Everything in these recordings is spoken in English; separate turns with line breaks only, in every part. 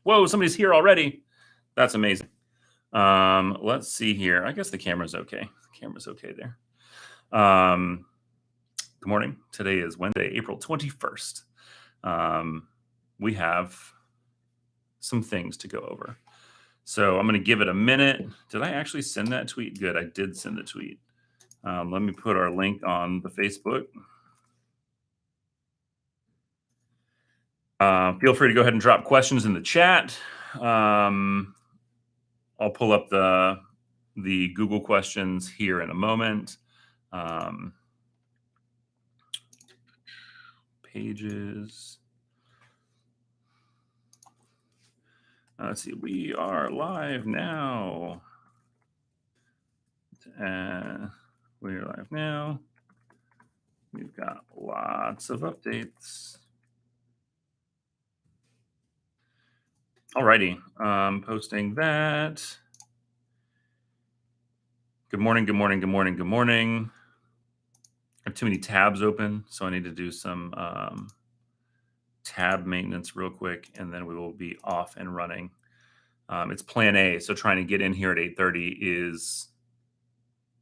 Whoa, somebody's here already. That's amazing. Let's see here. I guess the camera's okay. The camera's okay there. Good morning. Today is Wednesday, April 21st. We have some things to go over. So I'm going to give it a minute. Did I actually send that tweet? Good. I did send the tweet. Let me put our link on the Facebook. Feel free to go ahead and drop questions in the chat. I'll pull up the Google questions here in a moment. Pages. Let's see. We are live now. We're live now. We've got lots of updates. Alrighty, posting that. Good morning, good morning, good morning, good morning. I have too many tabs open, so I need to do some tab maintenance real quick, and then we will be off and running. It's plan A, so trying to get in here at 8:30 is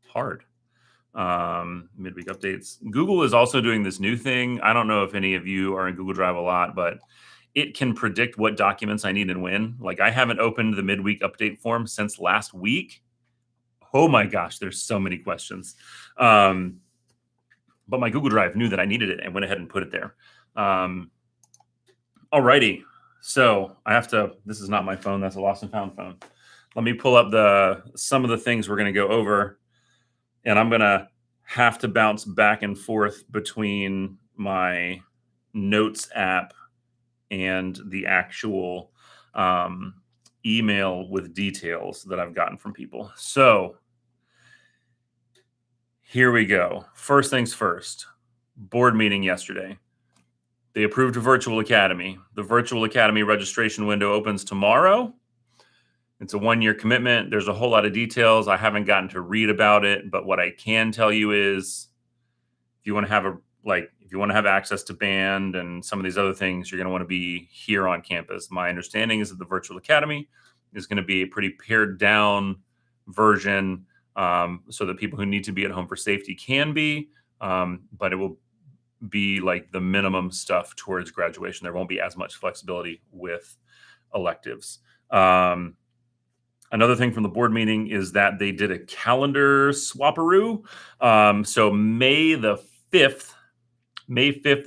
hard. Midweek updates. Google is also doing this new thing. I don't know if any of you are in Google Drive a lot, but it can predict what documents I need and when. Like, I haven't opened the midweek update form since last week. Oh my gosh, there's so many questions. But my Google Drive knew that I needed it and went ahead and put it there. Alrighty. So I have to, this is not my phone. That's a lost and found phone. Let me pull up some of the things we're going to go over. And I'm going to have to bounce back and forth between my notes app and the actual email with details that I've gotten from people. So here we go. First things first, board meeting yesterday. They approved a virtual academy. The virtual academy registration window opens tomorrow. It's a 1-year commitment. There's a whole lot of details. I haven't gotten to read about it, but what I can tell you is if you want to have access to band and some of these other things, you're going to want to be here on campus. My understanding is that the virtual academy is going to be a pretty pared down version so that people who need to be at home for safety can be, but it will be like the minimum stuff towards graduation. There won't be as much flexibility with electives. Another thing from the board meeting is that they did a calendar swapperoo. So May 5th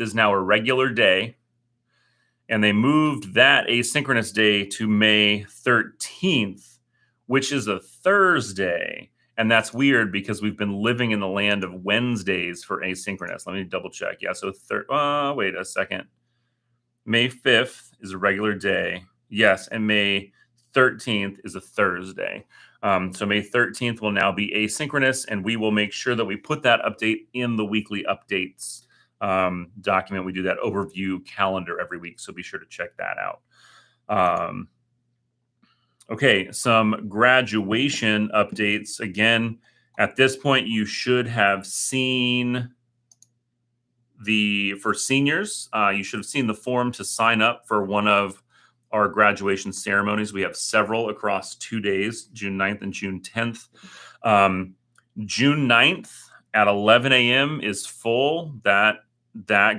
is now a regular day, and they moved that asynchronous day to May 13th, which is a Thursday. And that's weird because we've been living in the land of Wednesdays for asynchronous. Let me double check. Yeah, so wait a second. May 5th is a regular day. Yes, and May 13th is a Thursday. So May 13th will now be asynchronous, and we will make sure that we put that update in the weekly updates document. We do that overview calendar every week, so be sure to check that out. Okay, some graduation updates. Again, at this point, you should have seen for seniors, you should have seen the form to sign up for one of our graduation ceremonies. We have several across 2 days, June 9th and June 10th. June 9th at 11 a.m. is full. That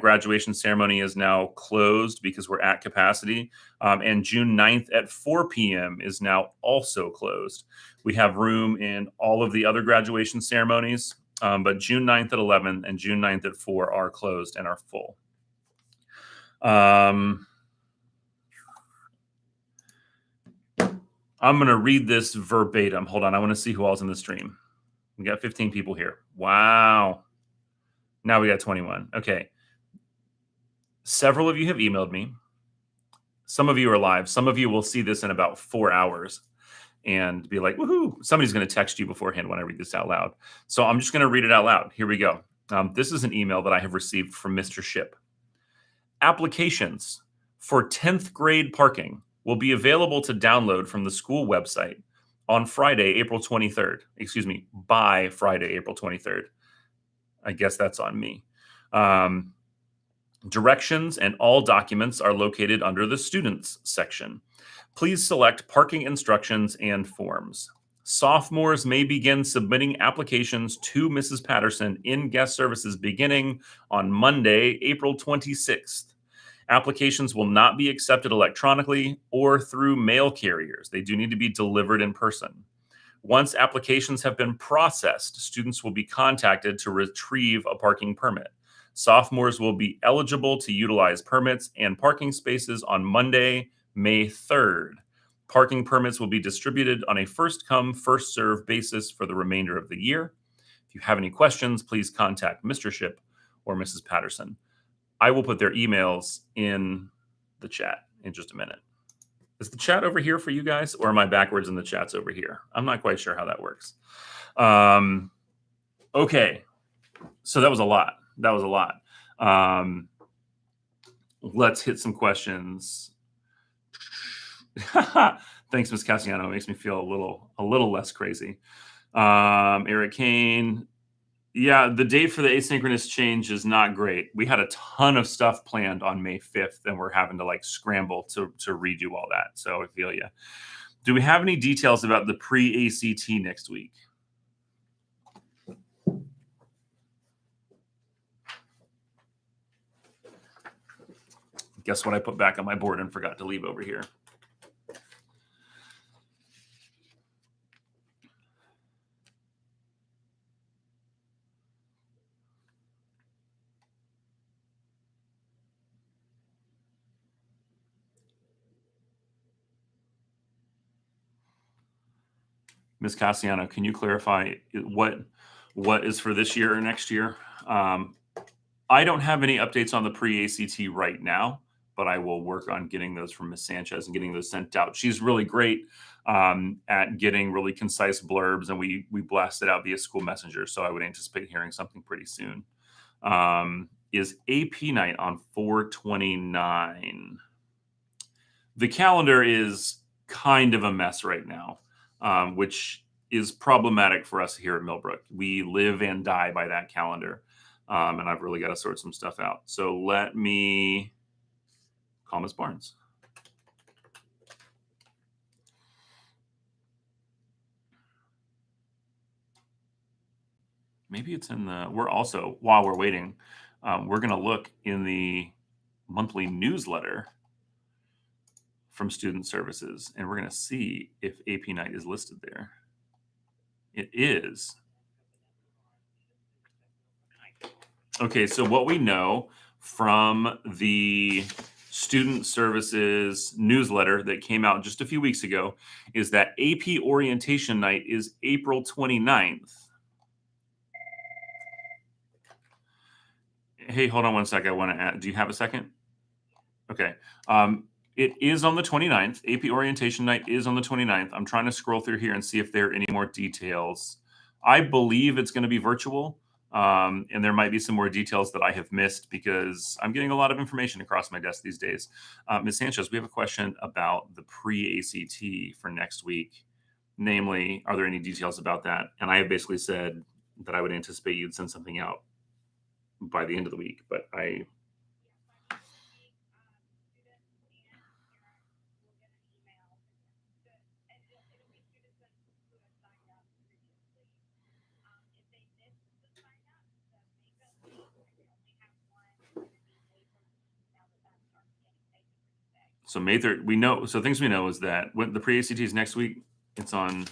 graduation ceremony is now closed because we're at capacity. And June 9th at 4 p.m. is now also closed. We have room in all of the other graduation ceremonies, but June 9th at 11 and June 9th at 4 are closed and are full. I'm going to read this verbatim. Hold on. I want to see who else in the stream. We got 15 people here. Wow. Now we got 21. Okay. Several of you have emailed me. Some of you are live. Some of you will see this in about 4 hours and be like, woohoo. Somebody's going to text you beforehand when I read this out loud. So I'm just going to read it out loud. Here we go. This is an email that I have received from Mr. Ship. Applications for 10th grade parking will be available to download from the school website on Friday, April 23rd. Excuse me, by Friday, April 23rd. I guess that's on me. Directions and all documents are located under the Students section. Please select Parking Instructions and Forms. Sophomores may begin submitting applications to Mrs. Patterson in guest services beginning on Monday, April 26th. Applications will not be accepted electronically or through mail carriers. They do need to be delivered in person. Once applications have been processed, students will be contacted to retrieve a parking permit. Sophomores will be eligible to utilize permits and parking spaces on Monday, May 3rd. Parking permits will be distributed on a first come, first served basis for the remainder of the year. If you have any questions, please contact Mr. Ship or Mrs. Patterson. I will put their emails in the chat in just a minute. Is the chat over here for you guys, or am I backwards and the chat's over here? I'm not quite sure how that works. Okay, so that was a lot. Let's hit some questions. Thanks, Ms. Cassiano. It makes me feel a little less crazy. Eric Kane. Yeah, the date for the asynchronous change is not great. We had a ton of stuff planned on May 5th, and we're having to scramble to redo all that. So I feel you. Do we have any details about the pre-ACT next week? Guess what I put back on my board and forgot to leave over here? Ms. Cassiano, can you clarify what is for this year or next year? I don't have any updates on the pre-ACT right now, but I will work on getting those from Ms. Sanchez and getting those sent out. She's really great at getting really concise blurbs, and we blast it out via school messenger. So I would anticipate hearing something pretty soon. Is AP night on 4/29? The calendar is kind of a mess right now, which is problematic for us here at Millbrook. We live and die by that calendar. And I've really got to sort some stuff out. So let me call Ms. Barnes. Maybe it's in the, we're also, while we're waiting, we're going to look in the monthly newsletter from Student Services, and we're going to see if AP night is listed there. It is. Okay, so what we know from the Student Services newsletter that came out just a few weeks ago is that AP orientation night is April 29th. Hey, hold on one sec. I want to add, do you have a second? Okay. It is on the 29th. AP orientation night is on the 29th. I'm trying to scroll through here and see if there are any more details. I believe it's going to be virtual. And there might be some more details that I have missed because I'm getting a lot of information across my desk these days. Ms. Sanchez, we have a question about the pre-ACT for next week. Namely, are there any details about that? And I have basically said that I would anticipate you'd send something out by the end of the week, but I... So May 3rd, we know, so things we know is that when the pre-ACT is next week, it's on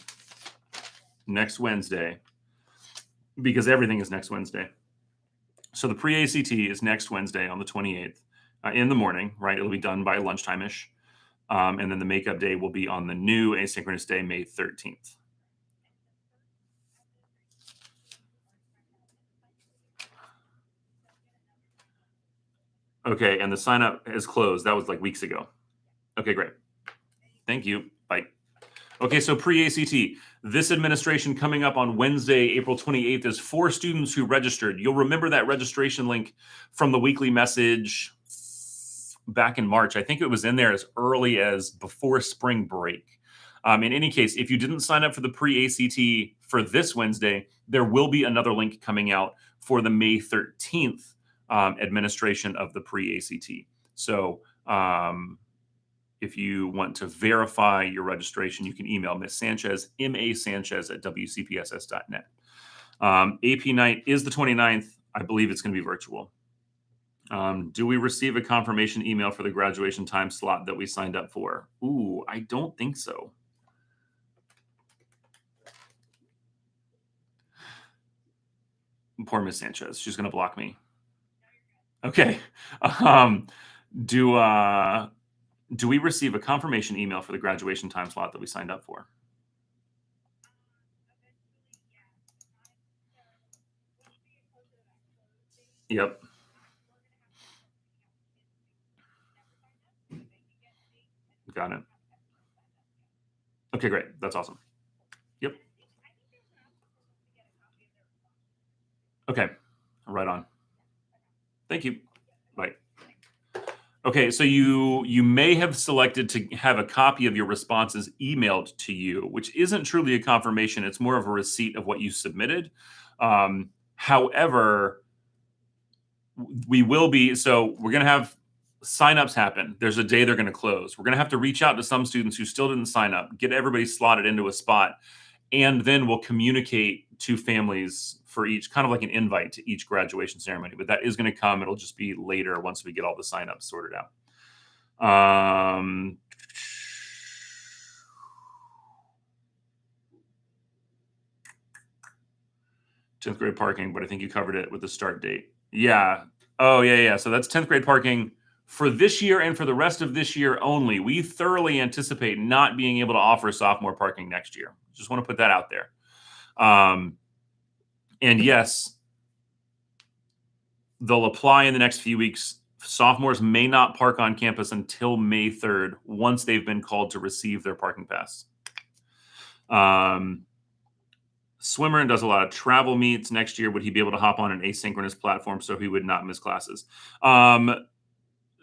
next Wednesday because everything is next Wednesday. So the pre-ACT is next Wednesday on the 28th in the morning, right? It'll be done by lunchtime-ish. And then the makeup day will be on the new asynchronous day, May 13th. Okay, and the sign up is closed. That was like weeks ago. Okay, great. Thank you. Bye. Okay, so pre-ACT. This administration coming up on Wednesday, April 28th is for students who registered. You'll remember that registration link from the weekly message back in March. I think it was in there as early as before spring break. In any case, if you didn't sign up for the pre-ACT for this Wednesday, there will be another link coming out for the May 13th administration of the pre-ACT. So if you want to verify your registration, you can email Miss Sanchez, MA Sanchez at WCPSS.net. AP night is the 29th. I believe it's going to be virtual. Do we receive a confirmation email for the graduation time slot that we signed up for? Ooh, I don't think so. Poor Miss Sanchez. She's going to block me. Okay. Do we receive a confirmation email for the graduation time slot that we signed up for? Yep. Got it. Okay, great. That's awesome. Yep. Okay. Right on. Thank you. Bye. Okay, so you may have selected to have a copy of your responses emailed to you, which isn't truly a confirmation. It's more of a receipt of what you submitted. However, we will be, so we're going to have signups happen. There's a day they're going to close. We're going to have to reach out to some students who still didn't sign up, get everybody slotted into a spot, and then we'll communicate to families for each, kind of like an invite to each graduation ceremony. But that is going to come. It'll just be later once we get all the signups sorted out. 10th grade parking, but I think you covered it with the start date. Yeah. Oh, yeah. So that's 10th grade parking for this year and for the rest of this year only. We thoroughly anticipate not being able to offer sophomore parking next year. Just want to put that out there. And yes, they'll apply in the next few weeks. Sophomores may not park on campus until May 3rd once they've been called to receive their parking pass. Swimmer does a lot of travel meets. Next year, would he be able to hop on an asynchronous platform so he would not miss classes?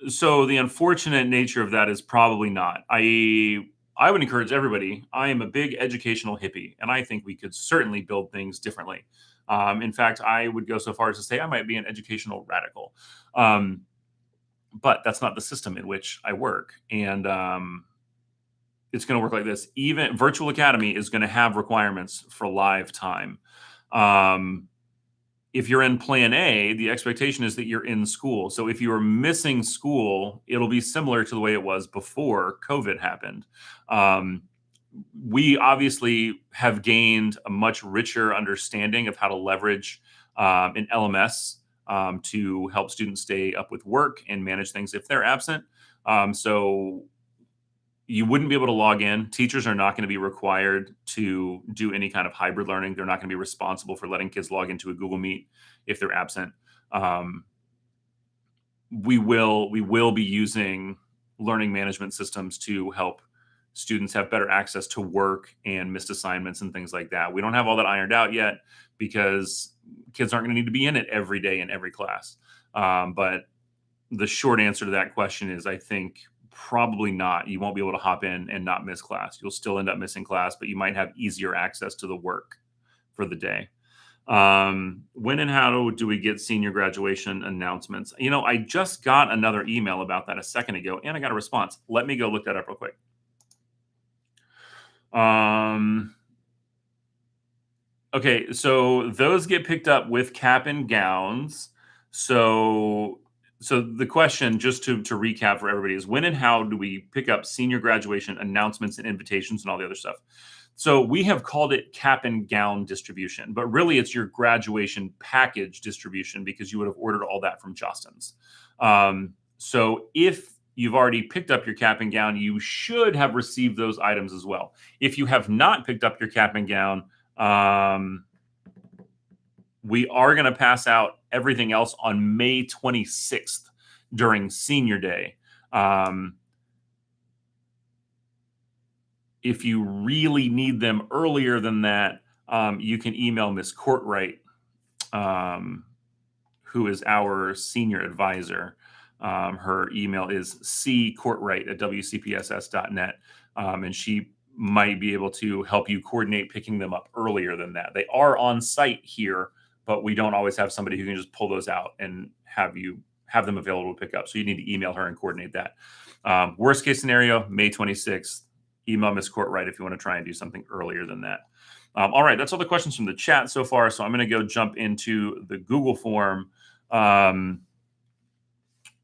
So the unfortunate nature of that is probably not. I would encourage everybody. I am a big educational hippie, and I think we could certainly build things differently. In fact, I would go so far as to say I might be an educational radical. But that's not the system in which I work. And it's going to work like this. Even Virtual Academy is going to have requirements for live time. If you're in plan A, the expectation is that you're in school. So if you are missing school, it'll be similar to the way it was before COVID happened. We obviously have gained a much richer understanding of how to leverage an LMS to help students stay up with work and manage things if they're absent. So you wouldn't be able to log in. Teachers are not going to be required to do any kind of hybrid learning. They're not going to be responsible for letting kids log into a Google Meet if they're absent. We will be using learning management systems to help students have better access to work and missed assignments and things like that. We don't have all that ironed out yet because kids aren't going to need to be in it every day in every class. But the short answer to that question is, I think probably not. You won't be able to hop in and not miss class. You'll still end up missing class, but you might have easier access to the work for the day. When and how do we get senior graduation announcements? I just got another email about that a second ago, and I got a response. Let me go look that up real quick. Okay, so those get picked up with cap and gowns. So the question, just to recap for everybody, is when and how do we pick up senior graduation announcements and invitations and all the other stuff? So we have called it cap and gown distribution, but really it's your graduation package distribution because you would have ordered all that from Jostens. So if you've already picked up your cap and gown, you should have received those items as well. If you have not picked up your cap and gown, we are going to pass out everything else on May 26th during Senior Day. If you really need them earlier than that, you can email Miss Courtwright, who is our senior advisor. Her email is ccourtwright@wcpss.net, and she might be able to help you coordinate picking them up earlier than that. They are on site here but we don't always have somebody who can just pull those out and have them available to pick up. So you need to email her and coordinate that. Worst case scenario, May 26th. Email Ms. Courtwright if you want to try and do something earlier than that. All right, that's all the questions from the chat so far. So I'm going to go jump into the Google form.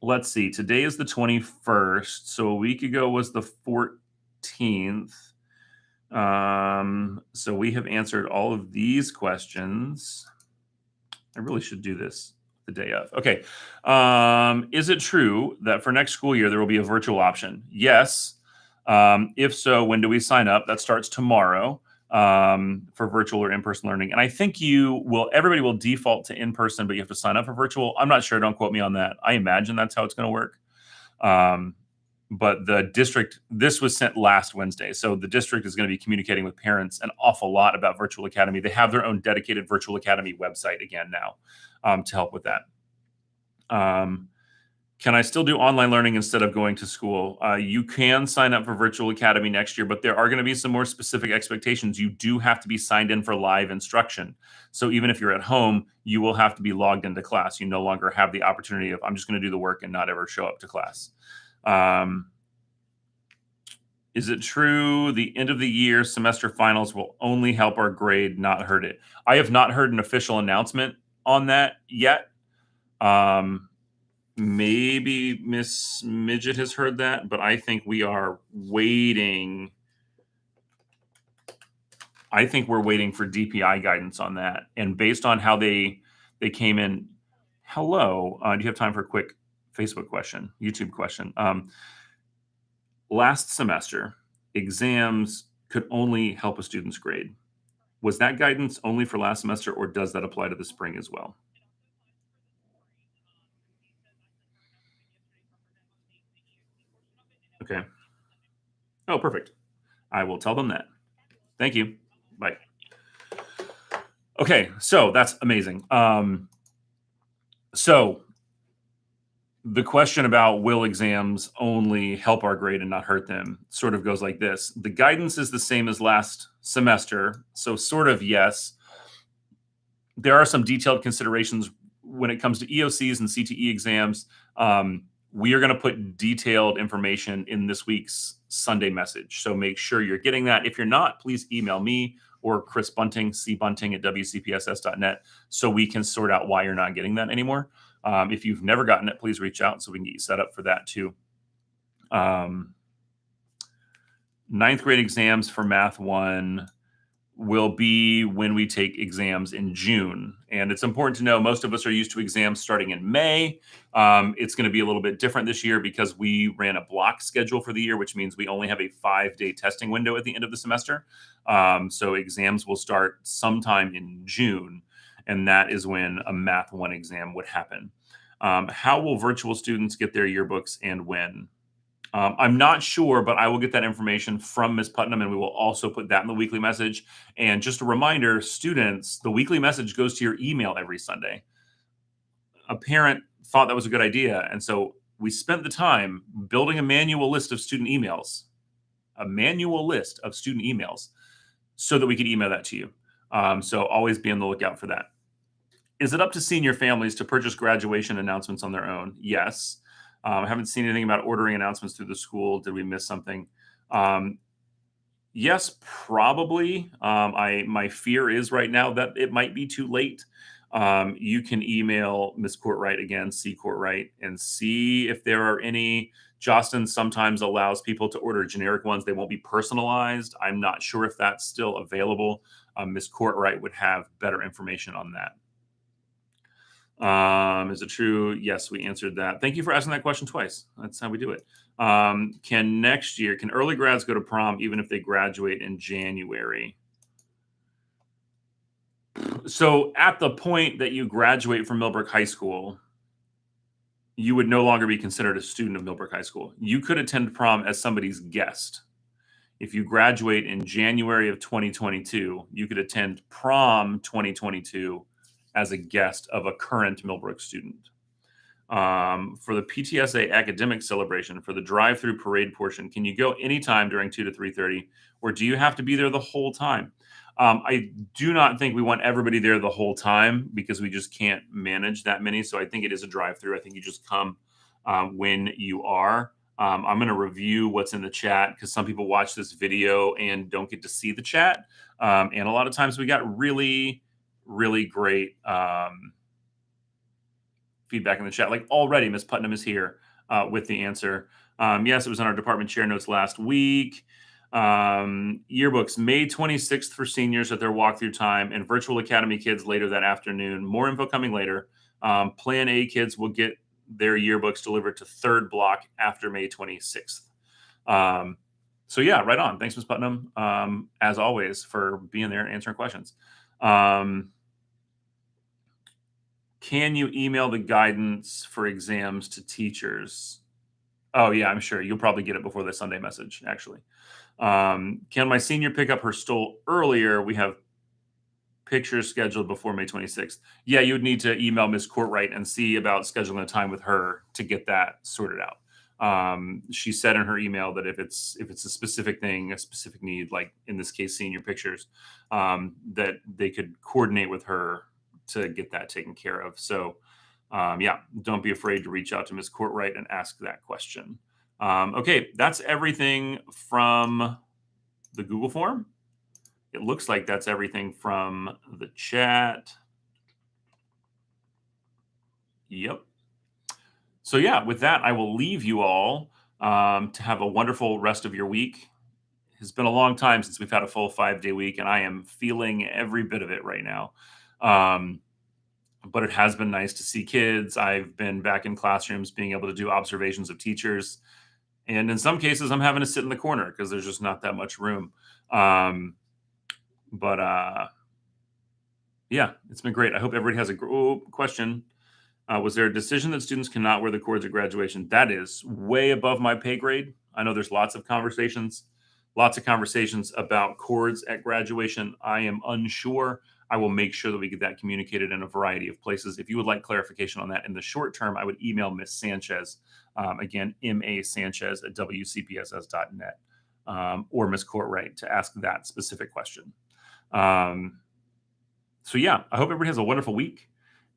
Let's see. Today is the 21st. So a week ago was the 14th. So we have answered all of these questions. I really should do this the day of. Okay. Is it true that for next school year, there will be a virtual option? Yes. If so, when do we sign up? That starts tomorrow for virtual or in-person learning. And I think everybody will default to in-person, but you have to sign up for virtual. I'm not sure. Don't quote me on that. I imagine that's how it's going to work. But the district, this was sent last Wednesday. So the district is going to be communicating with parents an awful lot about Virtual Academy. They have their own dedicated Virtual Academy website again now to help with that. Can I still do online learning instead of going to school? You can sign up for Virtual Academy next year, but there are going to be some more specific expectations. You do have to be signed in for live instruction. So even if you're at home, you will have to be logged into class. You no longer have the opportunity of, I'm just going to do the work and not ever show up to class. Is it true the end of the year semester finals will only help our grade, not hurt it? I have not heard an official announcement on that yet. Maybe Miss Midget has heard that, but I think we are waiting. I think we're waiting for DPI guidance on that. And based on how they came in, hello, do you have time for a quick Facebook question, YouTube question? Last semester, exams could only help a student's grade. Was that guidance only for last semester, or does that apply to the spring as well? Okay. Oh, perfect. I will tell them that. Thank you. Bye. Okay, so that's amazing. So the question about will exams only help our grade and not hurt them sort of goes like this. The guidance is the same as last semester, so sort of yes. There are some detailed considerations when it comes to EOCs and CTE exams. We are going to put detailed information in this week's Sunday message. So make sure you're getting that. If you're not, please email me or Chris Bunting, cbunting@wcpss.net, so we can sort out why you're not getting that anymore. If you've never gotten it, please reach out so we can get you set up for that too. 9th grade exams for Math 1 will be when we take exams in June. And it's important to know most of us are used to exams starting in May. It's going to be a little bit different this year because we ran a block schedule for the year, which means we only have a 5-day testing window at the end of the semester. So exams will start sometime in June, and that is when a Math 1 exam would happen. How will virtual students get their yearbooks and when? I'm not sure, but I will get that information from Ms. Putnam, and we will also put that in the weekly message. And just a reminder, students, the weekly message goes to your email every Sunday. A parent thought that was a good idea, and so we spent the time building a manual list of student emails, so that we could email that to you. So always be on the lookout for that. Is it up to senior families to purchase graduation announcements on their own? Yes. I haven't seen anything about ordering announcements through the school. Did we miss something? Yes, probably. My fear is right now that it might be too late. You can email Ms. Courtwright again, C. Courtwright, and see if there are any. Jostens sometimes allows people to order generic ones. They won't be personalized. I'm not sure if that's still available. Ms. Courtwright would have better information on that. Is it true? Yes, we answered that. Thank you for asking that question twice. That's how we do it. Can early grads go to prom even if they graduate in January? So at the point that you graduate from Millbrook High School, you would no longer be considered a student of Millbrook High School. You could attend prom as somebody's guest. If you graduate in January of 2022, you could attend prom 2022 as a guest of a current Millbrook student. For the PTSA academic celebration, for the drive-through parade portion, can you go anytime during 2 to 3:30, or do you have to be there the whole time? I do not think we want everybody there the whole time because we just can't manage that many. So I think it is a drive-through. I think you just come when you are. I'm going to review what's in the chat because some people watch this video and don't get to see the chat. And a lot of times we got really, really great feedback in the chat. Like already, Miss Putnam is here with the answer. Yes, it was on our department chair notes last week. Yearbooks, May 26th for seniors at their walkthrough time, and virtual academy kids later that afternoon. More info coming later. Plan A kids will get their yearbooks delivered to third block after May 26th. So yeah, right on. Thanks, Ms. Putnam, as always, for being there and answering questions. Can you email the guidance for exams to teachers? Oh yeah, I'm sure you'll probably get it before the Sunday message, actually. Can my senior pick up her stool earlier? We have pictures scheduled before May 26th. Yeah, you would need to email Ms. Courtwright and see about scheduling a time with her to get that sorted out. She said in her email that if it's a specific thing, a specific need, like in this case, senior pictures, that they could coordinate with her to get that taken care of. So yeah, don't be afraid to reach out to Ms. Courtwright and ask that question. Okay, that's everything from the Google form. It looks like that's everything from the chat. Yep. So yeah, with that, I will leave you all to have a wonderful rest of your week. It's been a long time since we've had a full 5-day week, and I am feeling every bit of it right now. But it has been nice to see kids. I've been back in classrooms being able to do observations of teachers. And in some cases, I'm having to sit in the corner because there's just not that much room. But yeah, it's been great. I hope everybody has a question. Was there a decision that students cannot wear the cords at graduation? That is way above my pay grade. I know there's lots of conversations about cords at graduation. I am unsure. I will make sure that we get that communicated in a variety of places. If you would like clarification on that in the short term, I would email Miss Sanchez. Again, M.A. Sanchez at WCPSS.net, or Miss Courtwright to ask that specific question. So yeah, I hope everybody has a wonderful week.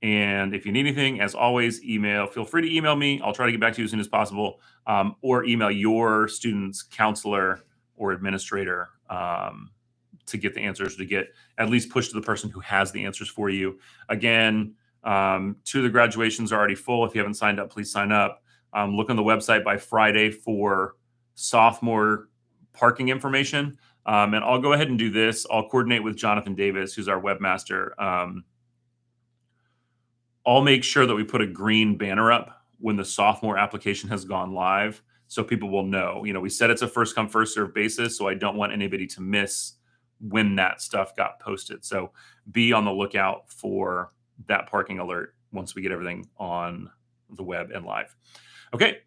And if you need anything, as always, feel free to email me. I'll try to get back to you as soon as possible, or email your student's counselor or administrator to get the answers, to get at least pushed to the person who has the answers for you. Again, 2 of the graduations are already full. If you haven't signed up, please sign up. Look on the website by Friday for sophomore parking information. And I'll go ahead and do this. I'll coordinate with Jonathan Davis, who's our webmaster. I'll make sure that we put a green banner up when the sophomore application has gone live, so people will know. We said it's a first come, first serve basis, so I don't want anybody to miss when that stuff got posted. So be on the lookout for that parking alert once we get everything on the web and live. Okay.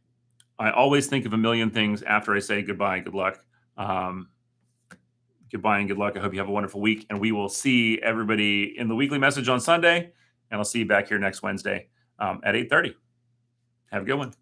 I always think of a million things after I say goodbye and good luck. Goodbye and good luck. I hope you have a wonderful week, and we will see everybody in the weekly message on Sunday. And I'll see you back here next Wednesday at 8:30. Have a good one.